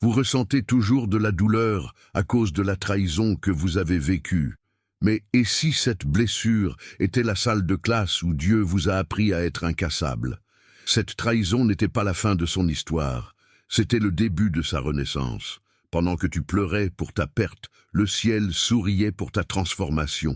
Vous ressentez toujours de la douleur à cause de la trahison que vous avez vécue. Mais et si cette blessure était la salle de classe où Dieu vous a appris à être incassable? Cette trahison n'était pas la fin de son histoire, c'était le début de sa renaissance. Pendant que tu pleurais pour ta perte, le ciel souriait pour ta transformation.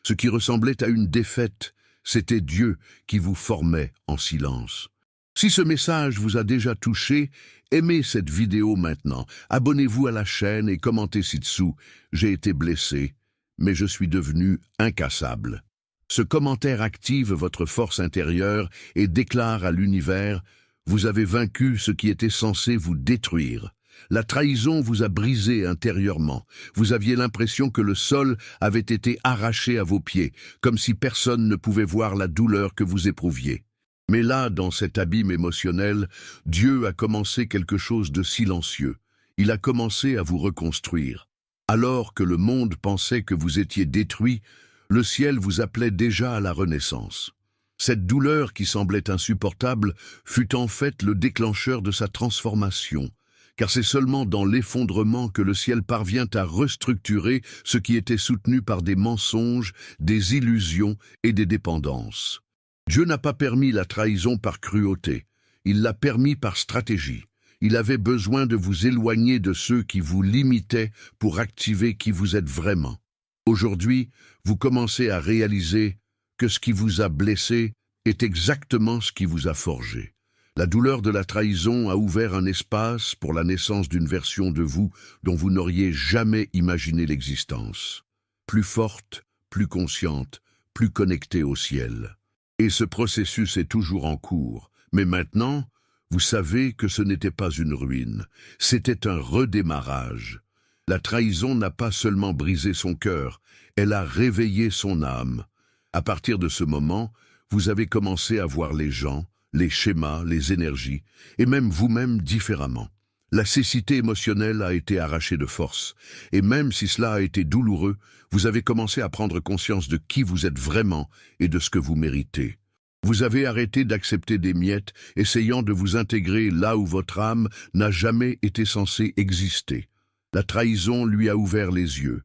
Ce qui ressemblait à une défaite, c'était Dieu qui vous formait en silence. Si ce message vous a déjà touché, aimez cette vidéo maintenant, abonnez-vous à la chaîne et commentez ci-dessous. J'ai été blessé, mais je suis devenu incassable. Ce commentaire active votre force intérieure et déclare à l'univers: vous avez vaincu ce qui était censé vous détruire. La trahison vous a brisé intérieurement. Vous aviez l'impression que le sol avait été arraché à vos pieds, comme si personne ne pouvait voir la douleur que vous éprouviez. Mais là, dans cet abîme émotionnel, Dieu a commencé quelque chose de silencieux. Il a commencé à vous reconstruire. Alors que le monde pensait que vous étiez détruit, le ciel vous appelait déjà à la renaissance. Cette douleur qui semblait insupportable fut en fait le déclencheur de sa transformation, car c'est seulement dans l'effondrement que le ciel parvient à restructurer ce qui était soutenu par des mensonges, des illusions et des dépendances. Dieu n'a pas permis la trahison par cruauté, il l'a permis par stratégie. Il avait besoin de vous éloigner de ceux qui vous limitaient pour activer qui vous êtes vraiment. Aujourd'hui, vous commencez à réaliser que ce qui vous a blessé est exactement ce qui vous a forgé. La douleur de la trahison a ouvert un espace pour la naissance d'une version de vous dont vous n'auriez jamais imaginé l'existence. Plus forte, plus consciente, plus connectée au ciel. Et ce processus est toujours en cours. Mais maintenant, vous savez que ce n'était pas une ruine, c'était un redémarrage. La trahison n'a pas seulement brisé son cœur, elle a réveillé son âme. À partir de ce moment, vous avez commencé à voir les gens, les schémas, les énergies, et même vous-même différemment. La cécité émotionnelle a été arrachée de force, et même si cela a été douloureux, vous avez commencé à prendre conscience de qui vous êtes vraiment et de ce que vous méritez. Vous avez arrêté d'accepter des miettes, essayant de vous intégrer là où votre âme n'a jamais été censée exister. La trahison lui a ouvert les yeux.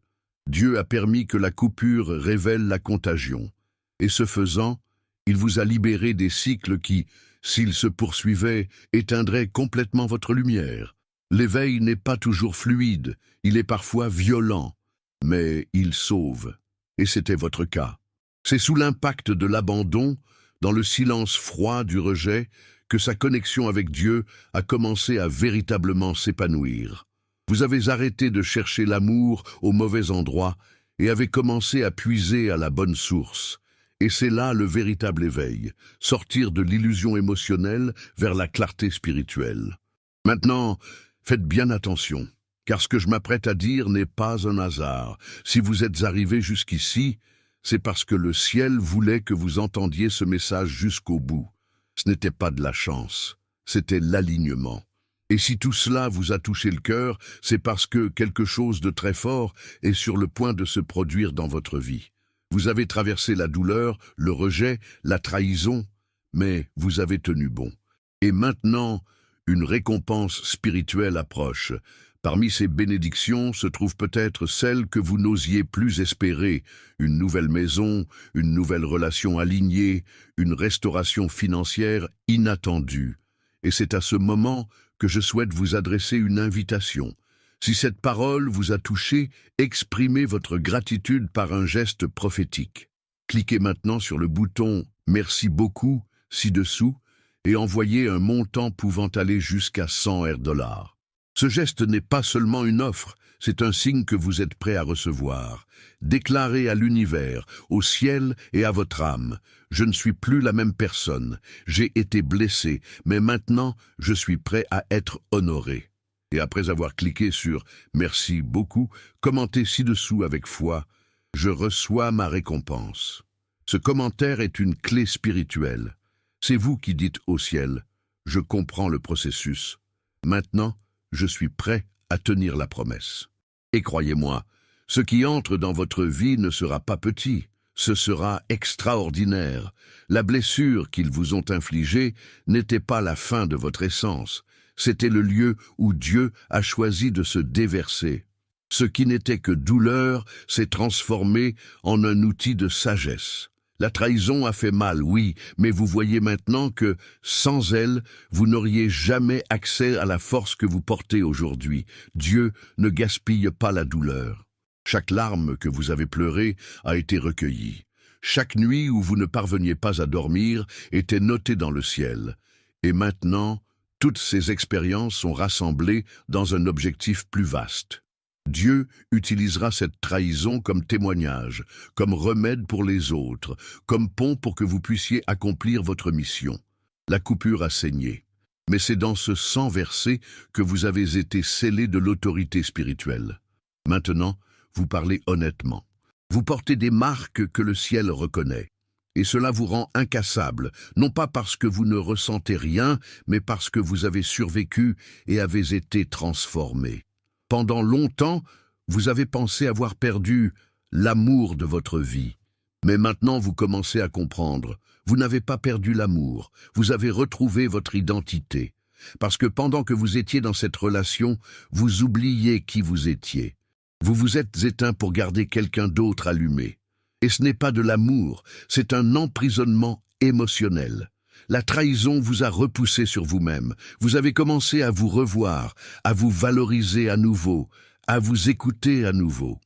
Dieu a permis que la coupure révèle la contagion. Et ce faisant, il vous a libéré des cycles qui, s'ils se poursuivaient, éteindraient complètement votre lumière. L'éveil n'est pas toujours fluide, il est parfois violent, mais il sauve. Et c'était votre cas. C'est sous l'impact de l'abandon, dans le silence froid du rejet, que sa connexion avec Dieu a commencé à véritablement s'épanouir. Vous avez arrêté de chercher l'amour au mauvais endroit et avez commencé à puiser à la bonne source. Et c'est là le véritable éveil, sortir de l'illusion émotionnelle vers la clarté spirituelle. Maintenant, faites bien attention, car ce que je m'apprête à dire n'est pas un hasard. Si vous êtes arrivé jusqu'ici, c'est parce que le ciel voulait que vous entendiez ce message jusqu'au bout. Ce n'était pas de la chance, c'était l'alignement. Et si tout cela vous a touché le cœur, c'est parce que quelque chose de très fort est sur le point de se produire dans votre vie. Vous avez traversé la douleur, le rejet, la trahison, mais vous avez tenu bon. Et maintenant, une récompense spirituelle approche. Parmi ces bénédictions se trouve peut-être celle que vous n'osiez plus espérer, une nouvelle maison, une nouvelle relation alignée, une restauration financière inattendue. Et c'est à ce moment que je souhaite vous adresser une invitation. Si cette parole vous a touché, exprimez votre gratitude par un geste prophétique. Cliquez maintenant sur le bouton « Merci beaucoup » ci-dessous et envoyez un montant pouvant aller jusqu'à 100 $. Ce geste n'est pas seulement une offre, c'est un signe que vous êtes prêt à recevoir. Déclarez à l'univers, au ciel et à votre âme: je ne suis plus la même personne, j'ai été blessé, mais maintenant je suis prêt à être honoré. Et après avoir cliqué sur « Merci beaucoup », commentez ci-dessous avec foi « Je reçois ma récompense ». Ce commentaire est une clé spirituelle. C'est vous qui dites au ciel « Je comprends le processus. Maintenant, je suis prêt à tenir la promesse. » Et croyez-moi, ce qui entre dans votre vie ne sera pas petit, ce sera extraordinaire. La blessure qu'ils vous ont infligée n'était pas la fin de votre essence, C'était le lieu où Dieu a choisi de se déverser. Ce qui n'était que douleur s'est transformé en un outil de sagesse. La trahison a fait mal, oui, mais vous voyez maintenant que, sans elle, vous n'auriez jamais accès à la force que vous portez aujourd'hui. Dieu ne gaspille pas la douleur. Chaque larme que vous avez pleurée a été recueillie. Chaque nuit où vous ne parveniez pas à dormir était notée dans le ciel. Et maintenant, toutes ces expériences sont rassemblées dans un objectif plus vaste. Dieu utilisera cette trahison comme témoignage, comme remède pour les autres, comme pont pour que vous puissiez accomplir votre mission. La coupure a saigné, mais c'est dans ce sang versé que vous avez été scellés de l'autorité spirituelle. Maintenant, vous parlez honnêtement. Vous portez des marques que le ciel reconnaît. Et cela vous rend incassable, non pas parce que vous ne ressentez rien, mais parce que vous avez survécu et avez été transformé. Pendant longtemps, vous avez pensé avoir perdu l'amour de votre vie. Mais maintenant, vous commencez à comprendre. Vous n'avez pas perdu l'amour, vous avez retrouvé votre identité. Parce que pendant que vous étiez dans cette relation, vous oubliez qui vous étiez. Vous vous êtes éteint pour garder quelqu'un d'autre allumé. Et ce n'est pas de l'amour, c'est un emprisonnement émotionnel. La trahison vous a repoussé sur vous-même. Vous avez commencé à vous revoir, à vous valoriser à nouveau, à vous écouter à nouveau.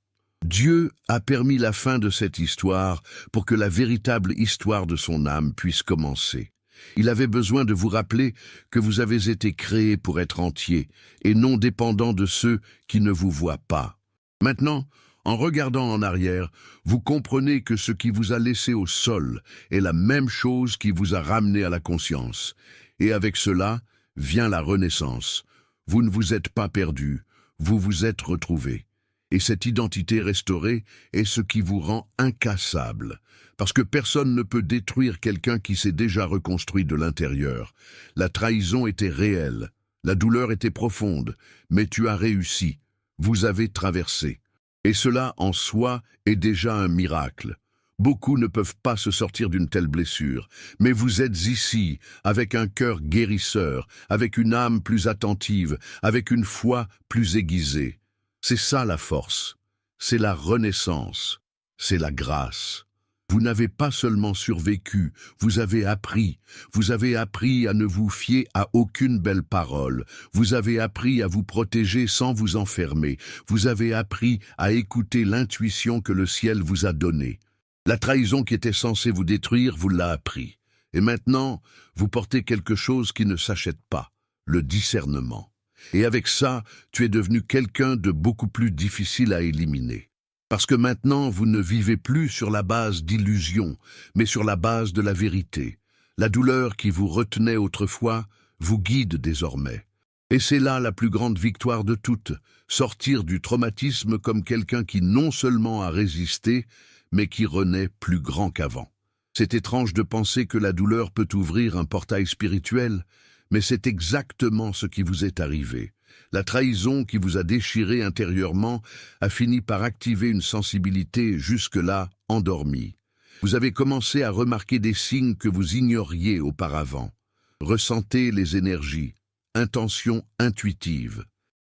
Dieu a permis la fin de cette histoire pour que la véritable histoire de son âme puisse commencer. Il avait besoin de vous rappeler que vous avez été créé pour être entier et non dépendant de ceux qui ne vous voient pas. Maintenant, en regardant en arrière, vous comprenez que ce qui vous a laissé au sol est la même chose qui vous a ramené à la conscience. Et avec cela vient la renaissance. Vous ne vous êtes pas perdu, vous vous êtes retrouvé. Et cette identité restaurée est ce qui vous rend incassable. Parce que personne ne peut détruire quelqu'un qui s'est déjà reconstruit de l'intérieur. La trahison était réelle, la douleur était profonde, mais tu as réussi, vous avez traversé. Et cela, en soi, est déjà un miracle. Beaucoup ne peuvent pas se sortir d'une telle blessure, mais vous êtes ici, avec un cœur guérisseur, avec une âme plus attentive, avec une foi plus aiguisée. C'est ça la force, c'est la renaissance, c'est la grâce. Vous n'avez pas seulement survécu, vous avez appris à ne vous fier à aucune belle parole, vous avez appris à vous protéger sans vous enfermer, vous avez appris à écouter l'intuition que le ciel vous a donnée. La trahison qui était censée vous détruire vous l'a appris. Et maintenant, vous portez quelque chose qui ne s'achète pas, le discernement. Et avec ça, tu es devenu quelqu'un de beaucoup plus difficile à éliminer. Parce que maintenant, vous ne vivez plus sur la base d'illusions, mais sur la base de la vérité. La douleur qui vous retenait autrefois vous guide désormais. Et c'est là la plus grande victoire de toutes, sortir du traumatisme comme quelqu'un qui non seulement a résisté, mais qui renaît plus grand qu'avant. C'est étrange de penser que la douleur peut ouvrir un portail spirituel, mais c'est exactement ce qui vous est arrivé. La trahison qui vous a déchiré intérieurement a fini par activer une sensibilité jusque-là endormie. Vous avez commencé à remarquer des signes que vous ignoriez auparavant. Ressentez les énergies, intentions intuitives.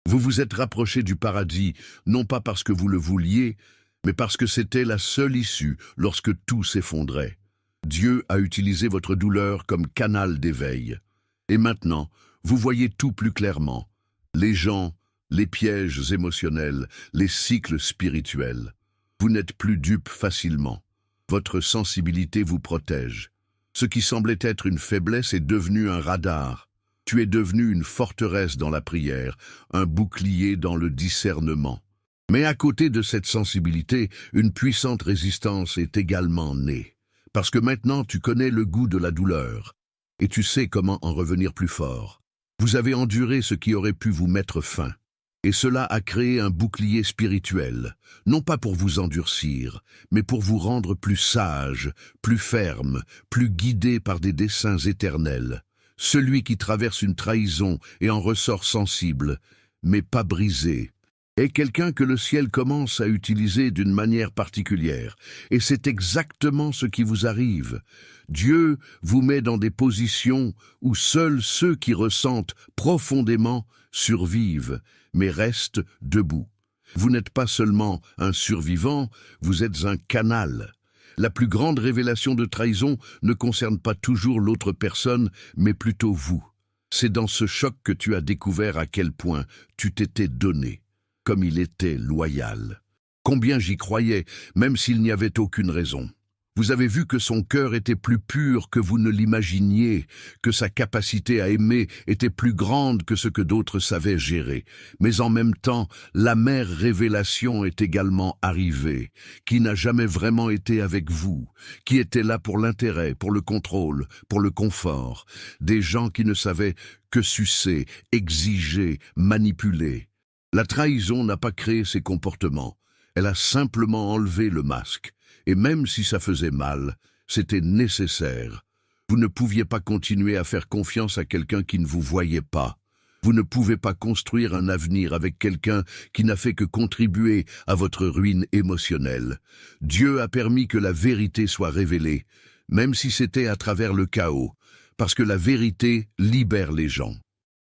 Vous vous êtes rapproché du paradis, non pas parce que vous le vouliez, mais parce que c'était la seule issue lorsque tout s'effondrait. Dieu a utilisé votre douleur comme canal d'éveil. Et maintenant, vous voyez tout plus clairement. Les gens, les pièges émotionnels, les cycles spirituels. Vous n'êtes plus dupe facilement. Votre sensibilité vous protège. Ce qui semblait être une faiblesse est devenu un radar. Tu es devenu une forteresse dans la prière, un bouclier dans le discernement. Mais à côté de cette sensibilité, une puissante résistance est également née. Parce que maintenant tu connais le goût de la douleur, et tu sais comment en revenir plus fort. Vous avez enduré ce qui aurait pu vous mettre fin. Et cela a créé un bouclier spirituel, non pas pour vous endurcir, mais pour vous rendre plus sage, plus ferme, plus guidé par des desseins éternels. Celui qui traverse une trahison et en ressort sensible, mais pas brisé, est quelqu'un que le ciel commence à utiliser d'une manière particulière. Et c'est exactement ce qui vous arrive. Dieu vous met dans des positions où seuls ceux qui ressentent profondément survivent, mais restent debout. Vous n'êtes pas seulement un survivant, vous êtes un canal. La plus grande révélation de trahison ne concerne pas toujours l'autre personne, mais plutôt vous. C'est dans ce choc que tu as découvert à quel point tu t'étais donné, comme il était loyal. Combien j'y croyais, même s'il n'y avait aucune raison. Vous avez vu que son cœur était plus pur que vous ne l'imaginiez, que sa capacité à aimer était plus grande que ce que d'autres savaient gérer. Mais en même temps, l'amère révélation est également arrivée, qui n'a jamais vraiment été avec vous, qui était là pour l'intérêt, pour le contrôle, pour le confort. Des gens qui ne savaient que sucer, exiger, manipuler. La trahison n'a pas créé ces comportements, elle a simplement enlevé le masque. Et même si ça faisait mal, c'était nécessaire. Vous ne pouviez pas continuer à faire confiance à quelqu'un qui ne vous voyait pas. Vous ne pouvez pas construire un avenir avec quelqu'un qui n'a fait que contribuer à votre ruine émotionnelle. Dieu a permis que la vérité soit révélée, même si c'était à travers le chaos, parce que la vérité libère les gens.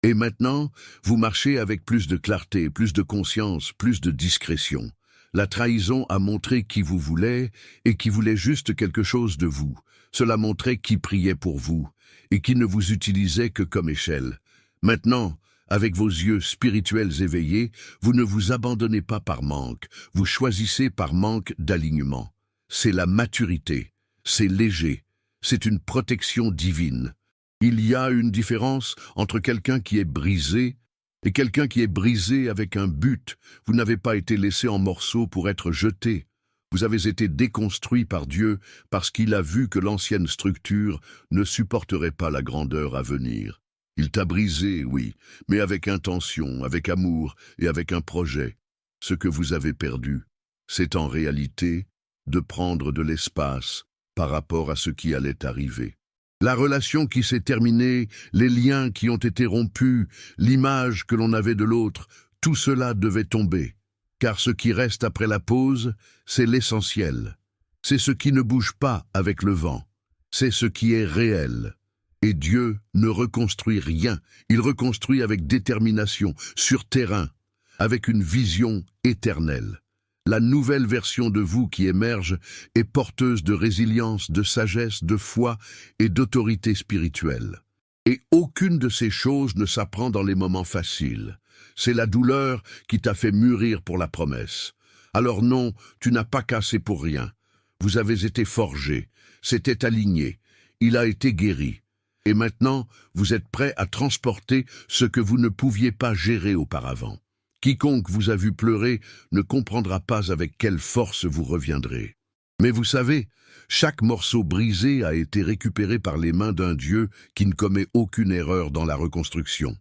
Et maintenant, vous marchez avec plus de clarté, plus de conscience, plus de discrétion. La trahison a montré qui vous voulait et qui voulait juste quelque chose de vous. Cela montrait qui priait pour vous et qui ne vous utilisait que comme échelle. Maintenant, avec vos yeux spirituels éveillés, vous ne vous abandonnez pas par manque, vous choisissez par manque d'alignement. C'est la maturité, c'est léger, c'est une protection divine. Il y a une différence entre quelqu'un qui est brisé et quelqu'un qui est brisé avec un but. Vous n'avez pas été laissé en morceaux pour être jeté. Vous avez été déconstruit par Dieu parce qu'il a vu que l'ancienne structure ne supporterait pas la grandeur à venir. Il t'a brisé, oui, mais avec intention, avec amour et avec un projet. Ce que vous avez perdu, c'est en réalité de prendre de l'espace par rapport à ce qui allait arriver. La relation qui s'est terminée, les liens qui ont été rompus, l'image que l'on avait de l'autre, tout cela devait tomber. Car ce qui reste après la pause, c'est l'essentiel. C'est ce qui ne bouge pas avec le vent. C'est ce qui est réel. Et Dieu ne reconstruit rien. Il reconstruit avec détermination, sur terrain, avec une vision éternelle. La nouvelle version de vous qui émerge est porteuse de résilience, de sagesse, de foi et d'autorité spirituelle. Et aucune de ces choses ne s'apprend dans les moments faciles. C'est la douleur qui t'a fait mûrir pour la promesse. Alors non, tu n'as pas cassé pour rien. Vous avez été forgé, c'était aligné, il a été guéri. Et maintenant, vous êtes prêt à transporter ce que vous ne pouviez pas gérer auparavant. Quiconque vous a vu pleurer ne comprendra pas avec quelle force vous reviendrez. Mais vous savez, chaque morceau brisé a été récupéré par les mains d'un Dieu qui ne commet aucune erreur dans la reconstruction.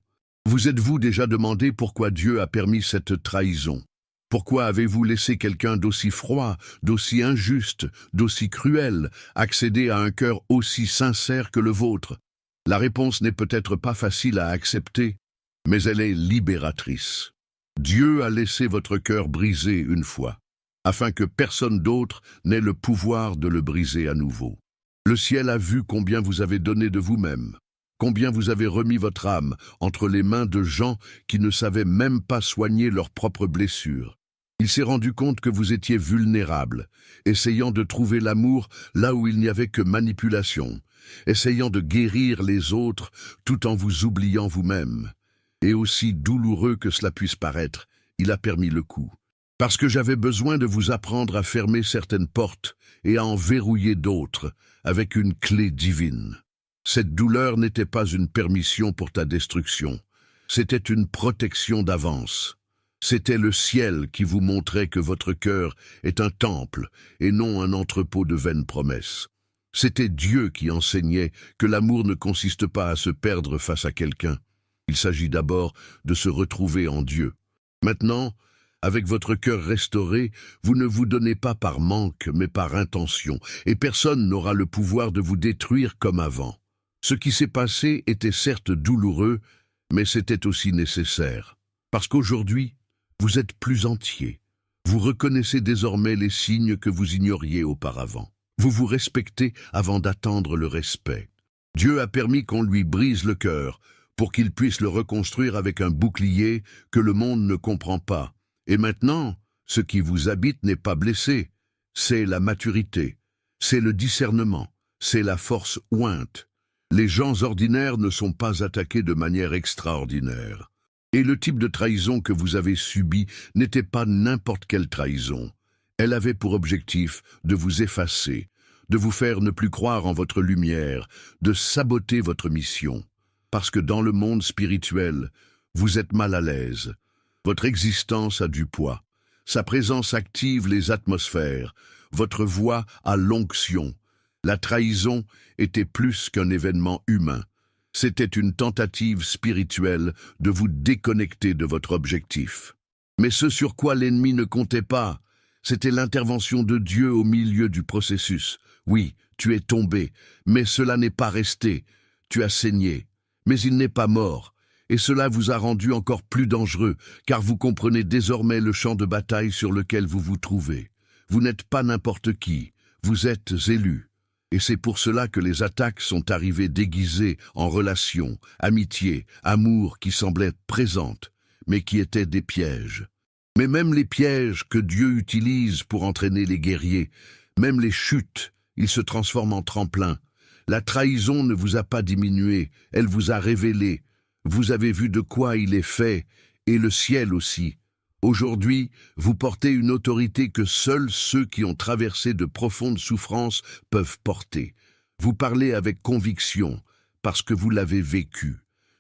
Vous êtes-vous déjà demandé pourquoi Dieu a permis cette trahison? Pourquoi avez-vous laissé quelqu'un d'aussi froid, d'aussi injuste, d'aussi cruel, accéder à un cœur aussi sincère que le vôtre? La réponse n'est peut-être pas facile à accepter, mais elle est libératrice. Dieu a laissé votre cœur brisé une fois, afin que personne d'autre n'ait le pouvoir de le briser à nouveau. Le ciel a vu combien vous avez donné de vous-même, combien vous avez remis votre âme entre les mains de gens qui ne savaient même pas soigner leurs propres blessures. Il s'est rendu compte que vous étiez vulnérable, essayant de trouver l'amour là où il n'y avait que manipulation, essayant de guérir les autres tout en vous oubliant vous-même. Et aussi douloureux que cela puisse paraître, il a permis le coup. Parce que j'avais besoin de vous apprendre à fermer certaines portes et à en verrouiller d'autres avec une clé divine. Cette douleur n'était pas une permission pour ta destruction, c'était une protection d'avance. C'était le ciel qui vous montrait que votre cœur est un temple et non un entrepôt de vaines promesses. C'était Dieu qui enseignait que l'amour ne consiste pas à se perdre face à quelqu'un. Il s'agit d'abord de se retrouver en Dieu. Maintenant, avec votre cœur restauré, vous ne vous donnez pas par manque, mais par intention, et personne n'aura le pouvoir de vous détruire comme avant. Ce qui s'est passé était certes douloureux, mais c'était aussi nécessaire. Parce qu'aujourd'hui, Vous êtes plus entier. Vous reconnaissez désormais les signes que vous ignoriez auparavant. Vous vous respectez avant d'attendre le respect. Dieu a permis qu'on lui brise le cœur pour qu'il puisse le reconstruire avec un bouclier que le monde ne comprend pas. Et maintenant, ce qui vous habite n'est pas blessé. C'est la maturité, c'est le discernement, c'est la force ointe. Les gens ordinaires ne sont pas attaqués de manière extraordinaire. Et le type de trahison que vous avez subi n'était pas n'importe quelle trahison. Elle avait pour objectif de vous effacer, de vous faire ne plus croire en votre lumière, de saboter votre mission. Parce que dans le monde spirituel, vous êtes mal à l'aise. Votre existence a du poids. Sa présence active les atmosphères. Votre voix a l'onction. La trahison était plus qu'un événement humain. C'était une tentative spirituelle de vous déconnecter de votre objectif. Mais ce sur quoi l'ennemi ne comptait pas, c'était l'intervention de Dieu au milieu du processus. Oui, tu es tombé, mais cela n'est pas resté. Tu as saigné, mais il n'est pas mort. Et cela vous a rendu encore plus dangereux, car vous comprenez désormais le champ de bataille sur lequel vous vous trouvez. Vous n'êtes pas n'importe qui, vous êtes élu. Et c'est pour cela que les attaques sont arrivées déguisées en relations, amitié, amour qui semblaient présentes, mais qui étaient des pièges. Mais même les pièges que Dieu utilise pour entraîner les guerriers, même les chutes, ils se transforment en tremplin. La trahison ne vous a pas diminué, elle vous a révélé. Vous avez vu de quoi il est fait, et le ciel aussi. Aujourd'hui, vous portez une autorité que seuls ceux qui ont traversé de profondes souffrances peuvent porter. Vous parlez avec conviction, parce que vous l'avez vécu.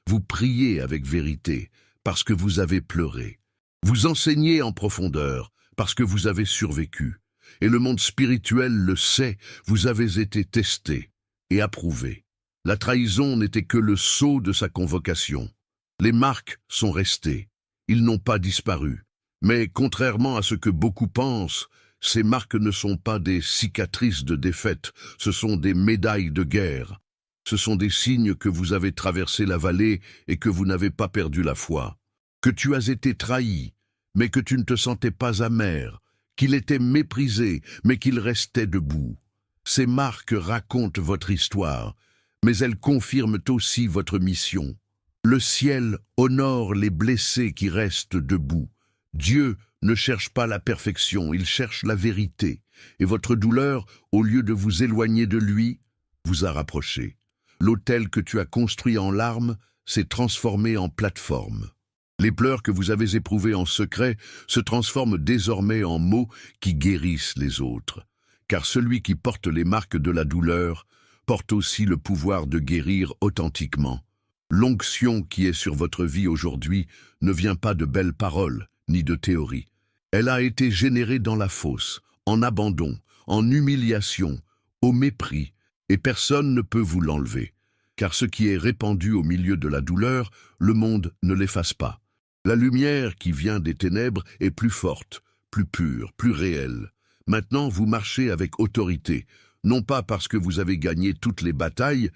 Vous priez avec vérité, parce que vous avez pleuré. Vous enseignez en profondeur, parce que vous avez survécu. Et le monde spirituel le sait, vous avez été testé et approuvé. La trahison n'était que le sceau de sa convocation. Les marques sont restées, ils n'ont pas disparu. Mais contrairement à ce que beaucoup pensent, ces marques ne sont pas des cicatrices de défaite, ce sont des médailles de guerre. Ce sont des signes que vous avez traversé la vallée et que vous n'avez pas perdu la foi. Que tu as été trahi, mais que tu ne te sentais pas amer, qu'il était méprisé, mais qu'il restait debout. Ces marques racontent votre histoire, mais elles confirment aussi votre mission. Le ciel honore les blessés qui restent debout. Dieu ne cherche pas la perfection, il cherche la vérité. Et votre douleur, au lieu de vous éloigner de lui, vous a rapproché. L'autel que tu as construit en larmes s'est transformé en plateforme. Les pleurs que vous avez éprouvés en secret se transforment désormais en mots qui guérissent les autres. Car celui qui porte les marques de la douleur porte aussi le pouvoir de guérir authentiquement. L'onction qui est sur votre vie aujourd'hui ne vient pas de belles paroles, ni de théories. Elle a été générée dans la fosse, en abandon, en humiliation, au mépris, et personne ne peut vous l'enlever. Car ce qui est répandu au milieu de la douleur, le monde ne l'efface pas. La lumière qui vient des ténèbres est plus forte, plus pure, plus réelle. Maintenant, vous marchez avec autorité, non pas parce que vous avez gagné toutes les batailles,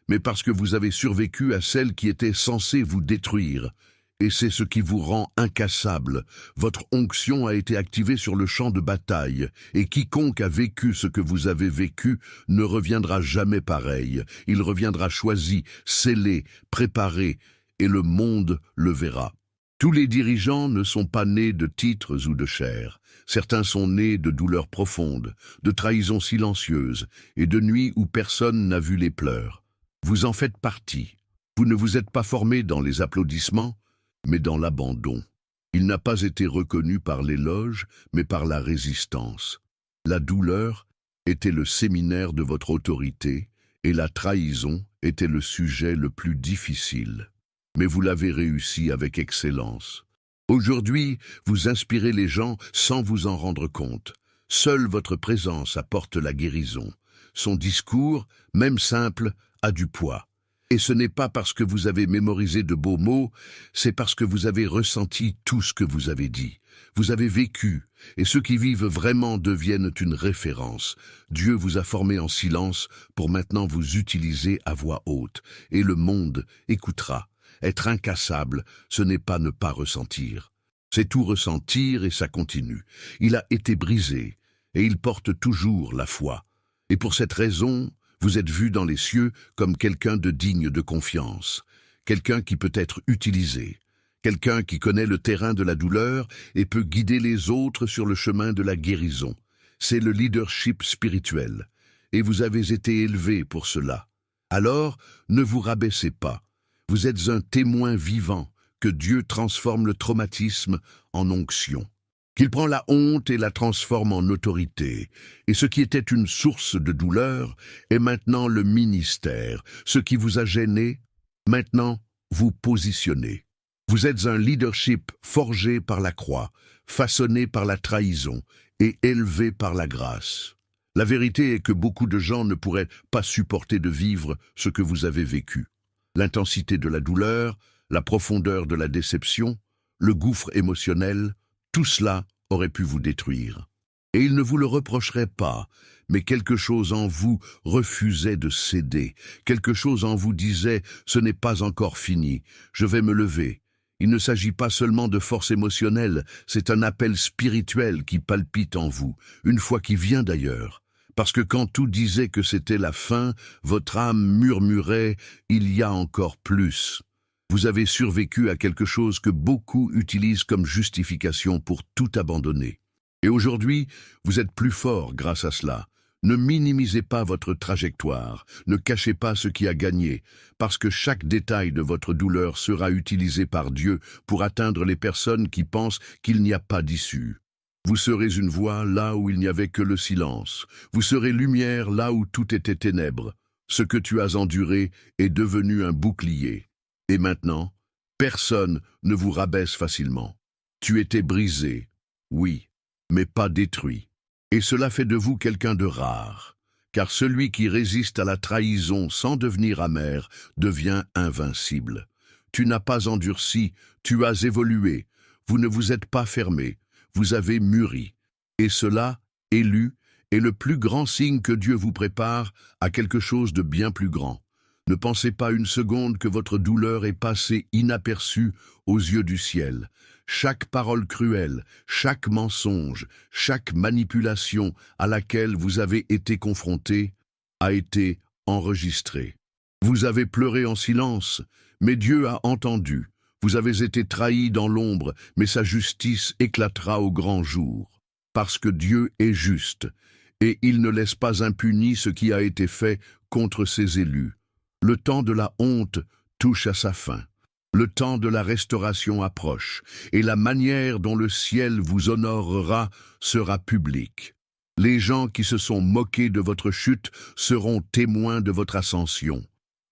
mais parce que vous avez survécu à celles qui étaient censées vous détruire. Et c'est ce qui vous rend incassable. Votre onction a été activée sur le champ de bataille, et quiconque a vécu ce que vous avez vécu ne reviendra jamais pareil. Il reviendra choisi, scellé, préparé, et le monde le verra. Tous les dirigeants ne sont pas nés de titres ou de chair. Certains sont nés de douleurs profondes, de trahisons silencieuses, et de nuits où personne n'a vu les pleurs. Vous en faites partie. Vous ne vous êtes pas formé dans les applaudissements, mais dans l'abandon. Il n'a pas été reconnu par l'éloge, mais par la résistance. La douleur était le séminaire de votre autorité, et la trahison était le sujet le plus difficile. Mais vous l'avez réussi avec excellence. Aujourd'hui, vous inspirez les gens sans vous en rendre compte. Seule votre présence apporte la guérison. Son discours, même simple, a du poids. Et ce n'est pas parce que vous avez mémorisé de beaux mots, c'est parce que vous avez ressenti tout ce que vous avez dit. Vous avez vécu, et ceux qui vivent vraiment deviennent une référence. Dieu vous a formé en silence pour maintenant vous utiliser à voix haute, et le monde écoutera. Être incassable, ce n'est pas ne pas ressentir. C'est tout ressentir et ça continue. Il a été brisé et il porte toujours la foi. Et pour cette raison, vous êtes vu dans les cieux comme quelqu'un de digne de confiance, quelqu'un qui peut être utilisé, quelqu'un qui connaît le terrain de la douleur et peut guider les autres sur le chemin de la guérison. C'est le leadership spirituel, et vous avez été élevé pour cela. Alors, ne vous rabaissez pas. Vous êtes un témoin vivant que Dieu transforme le traumatisme en onction, qu'il prend la honte et la transforme en autorité. Et ce qui était une source de douleur est maintenant le ministère. Ce qui vous a gêné, maintenant vous positionnez. Vous êtes un leadership forgé par la croix, façonné par la trahison et élevé par la grâce. La vérité est que beaucoup de gens ne pourraient pas supporter de vivre ce que vous avez vécu. L'intensité de la douleur, la profondeur de la déception, le gouffre émotionnel, tout cela aurait pu vous détruire. Et il ne vous le reprocherait pas, mais quelque chose en vous refusait de céder. Quelque chose en vous disait « ce n'est pas encore fini, je vais me lever ». Il ne s'agit pas seulement de force émotionnelle, c'est un appel spirituel qui palpite en vous, une foi qui vient d'ailleurs. Parce que quand tout disait que c'était la fin, votre âme murmurait « il y a encore plus ». Vous avez survécu à quelque chose que beaucoup utilisent comme justification pour tout abandonner. Et aujourd'hui, vous êtes plus fort grâce à cela. Ne minimisez pas votre trajectoire, ne cachez pas ce qui a gagné, parce que chaque détail de votre douleur sera utilisé par Dieu pour atteindre les personnes qui pensent qu'il n'y a pas d'issue. Vous serez une voix là où il n'y avait que le silence. Vous serez lumière là où tout était ténèbres. Ce que tu as enduré est devenu un bouclier. Et maintenant, personne ne vous rabaisse facilement. Tu étais brisé, oui, mais pas détruit. Et cela fait de vous quelqu'un de rare, car celui qui résiste à la trahison sans devenir amer devient invincible. Tu n'as pas endurci, tu as évolué, vous ne vous êtes pas fermé, vous avez mûri. Et cela, élu, est le plus grand signe que Dieu vous prépare à quelque chose de bien plus grand. Ne pensez pas une seconde que votre douleur est passée inaperçue aux yeux du ciel. Chaque parole cruelle, chaque mensonge, chaque manipulation à laquelle vous avez été confronté a été enregistrée. Vous avez pleuré en silence, mais Dieu a entendu. Vous avez été trahi dans l'ombre, mais sa justice éclatera au grand jour. Parce que Dieu est juste, et il ne laisse pas impuni ce qui a été fait contre ses élus. Le temps de la honte touche à sa fin. Le temps de la restauration approche, et la manière dont le ciel vous honorera sera publique. Les gens qui se sont moqués de votre chute seront témoins de votre ascension.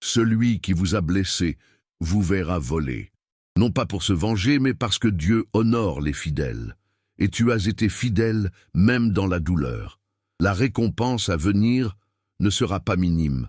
Celui qui vous a blessé vous verra voler. Non pas pour se venger, mais parce que Dieu honore les fidèles. Et tu as été fidèle même dans la douleur. La récompense à venir ne sera pas minime.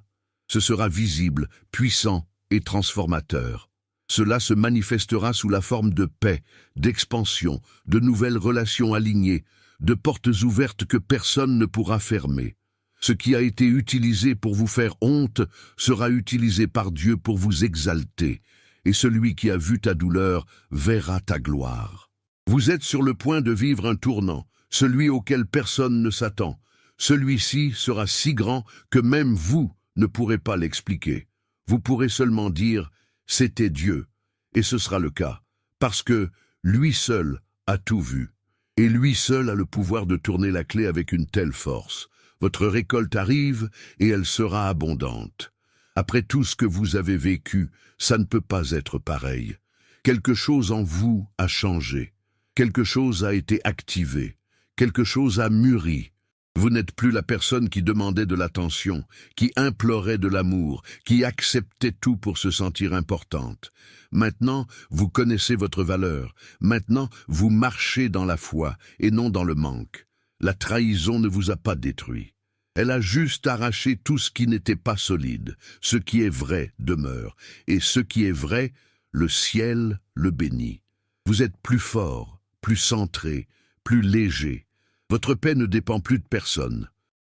Ce sera visible, puissant et transformateur. Cela se manifestera sous la forme de paix, d'expansion, de nouvelles relations alignées, de portes ouvertes que personne ne pourra fermer. Ce qui a été utilisé pour vous faire honte sera utilisé par Dieu pour vous exalter, et celui qui a vu ta douleur verra ta gloire. Vous êtes sur le point de vivre un tournant, celui auquel personne ne s'attend. Celui-ci sera si grand que même vous ne pourrez pas l'expliquer. Vous pourrez seulement dire « c'était Dieu », et ce sera le cas, parce que lui seul a tout vu, et lui seul a le pouvoir de tourner la clé avec une telle force. Votre récolte arrive et elle sera abondante. Après tout ce que vous avez vécu, ça ne peut pas être pareil. Quelque chose en vous a changé, quelque chose a été activé, quelque chose a mûri. Vous n'êtes plus la personne qui demandait de l'attention, qui implorait de l'amour, qui acceptait tout pour se sentir importante. Maintenant, vous connaissez votre valeur. Maintenant, vous marchez dans la foi et non dans le manque. La trahison ne vous a pas détruit. Elle a juste arraché tout ce qui n'était pas solide. Ce qui est vrai demeure. Et ce qui est vrai, le ciel le bénit. Vous êtes plus fort, plus centré, plus léger. Votre paix ne dépend plus de personne.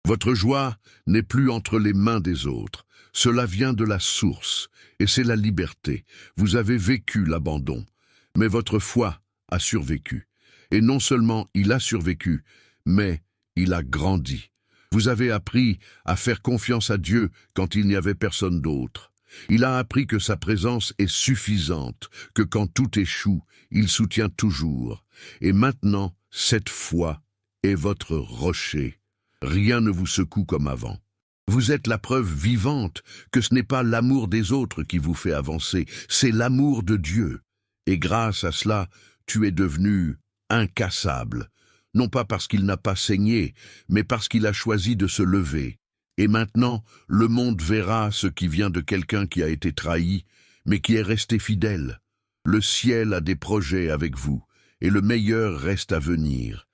Votre joie n'est plus entre les mains des autres. Cela vient de la source, et c'est la liberté. Vous avez vécu l'abandon, mais votre foi a survécu. Et non seulement il a survécu, mais il a grandi. Vous avez appris à faire confiance à Dieu quand il n'y avait personne d'autre. Il a appris que sa présence est suffisante, que quand tout échoue, il soutient toujours. Et maintenant, cette foi est votre rocher. Rien ne vous secoue comme avant. Vous êtes la preuve vivante que ce n'est pas l'amour des autres qui vous fait avancer, c'est l'amour de Dieu. Et grâce à cela, tu es devenu incassable. Non pas parce qu'il n'a pas saigné, mais parce qu'il a choisi de se lever. Et maintenant, le monde verra ce qui vient de quelqu'un qui a été trahi, mais qui est resté fidèle. Le ciel a des projets avec vous, et le meilleur reste à venir.